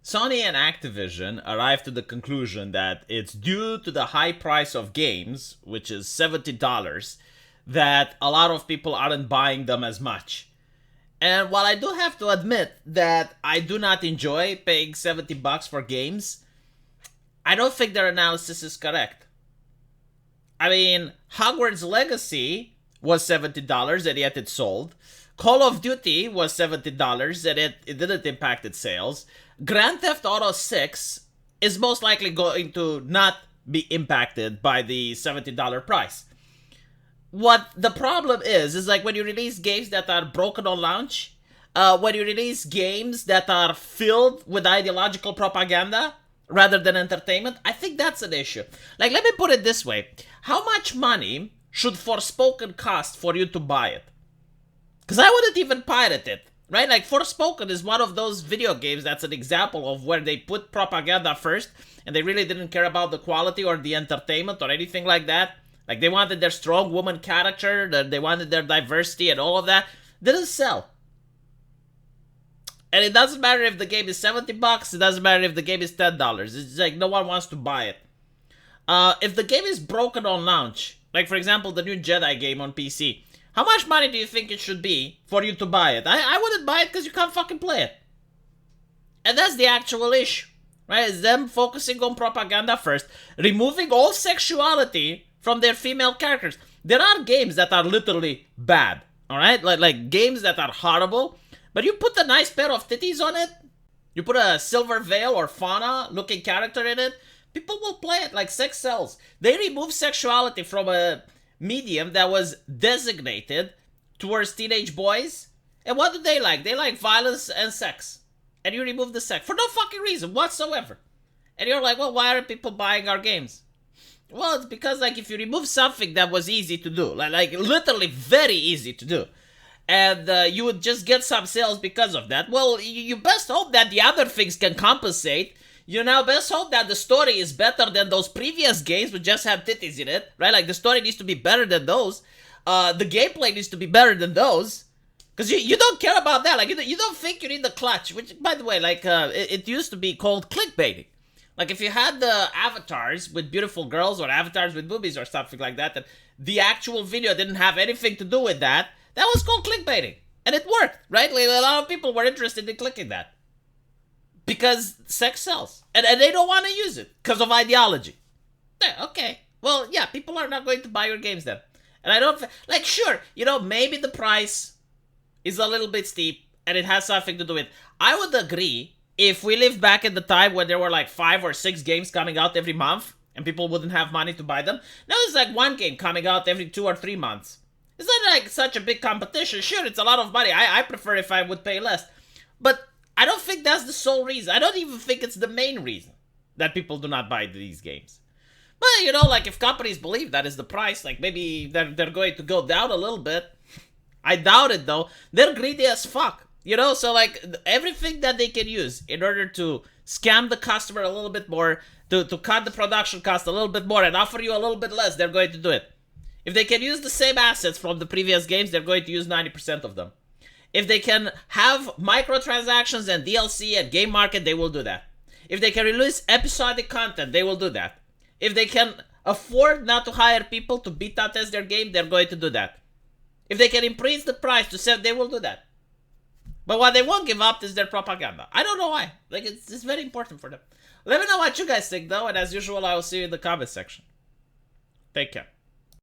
Sony and Activision arrived to the conclusion that it's due to the high price of games, which is $70, that a lot of people aren't buying them as much. And while I do have to admit that I do not enjoy paying $70 for games, I don't think their analysis is correct. I mean, Hogwarts Legacy was $70 and yet it sold. Call of Duty was $70 and it didn't impact its sales. Grand Theft Auto 6 is most likely going to not be impacted by the $70 price. What the problem is like when you release games that are broken on launch, when you release games that are filled with ideological propaganda rather than entertainment, I think that's an issue. Like, let me put it this way. How much money should Forspoken cost for you to buy it? Because I wouldn't even pirate it, right? Like, Forspoken is one of those video games that's an example of where they put propaganda first, and they really didn't care about the quality or the entertainment or anything like that. Like, they wanted their strong woman character, they wanted their diversity and all of that. Didn't sell. And it doesn't matter if the game is $70, it doesn't matter if the game is $10. It's like no one wants to buy it. If the game is broken on launch, like for example the new Jedi game on PC, how much money do you think it should be for you to buy it? I wouldn't buy it because you can't fucking play it. And that's the actual issue, right? It's them focusing on propaganda first, removing all sexuality from their female characters. There are games that are literally bad, alright? Like games that are horrible, but you put a nice pair of titties on it, you put a Silver Veil or Fauna looking character in it, people will play it. Like sex sells. They remove sexuality from a medium that was designated towards teenage boys. And what do they like? They like violence and sex. And you remove the sex for no fucking reason whatsoever. And you're like, well, why aren't people buying our games? Well, it's because like if you remove something that was easy to do, like literally very easy to do, and you would just get some sales because of that, well, you best hope that the other things can compensate. You now best hope that the story is better than those previous games which just have titties in it, right? Like the story needs to be better than those. The gameplay needs to be better than those. Because you don't care about that. Like you don't think you need the clutch, which by the way, like it used to be called clickbaiting. Like if you had the avatars with beautiful girls or avatars with boobies or something like that, and the actual video didn't have anything to do with that, that was called clickbaiting. And it worked, right? Like a lot of people were interested in clicking that. Because sex sells. And they don't want to use it because of ideology. Yeah, okay. Well, yeah, people are not going to buy your games then. And I don't... Like, sure, you know, maybe the price is a little bit steep and it has something to do with... I would agree if we lived back in the time when there were like 5 or 6 games coming out every month and people wouldn't have money to buy them. Now it's like one game coming out every 2 or 3 months. It's not like such a big competition. Sure, it's a lot of money. I prefer if I would pay less. But I don't think that's the sole reason. I don't even think it's the main reason that people do not buy these games. But, you know, like if companies believe that is the price, like maybe they're going to go down a little bit. I doubt it, though. They're greedy as fuck. You know, so like everything that they can use in order to scam the customer a little bit more, to cut the production cost a little bit more and offer you a little bit less, they're going to do it. If they can use the same assets from the previous games, they're going to use 90% of them. If they can have microtransactions and DLC and game market, they will do that. If they can release episodic content, they will do that. If they can afford not to hire people to beta test their game, they're going to do that. If they can increase the price to sell, they will do that. But what they won't give up is their propaganda. I don't know why. Like, it's very important for them. Let me know what you guys think, though, and as usual, I will see you in the comment section. Take care.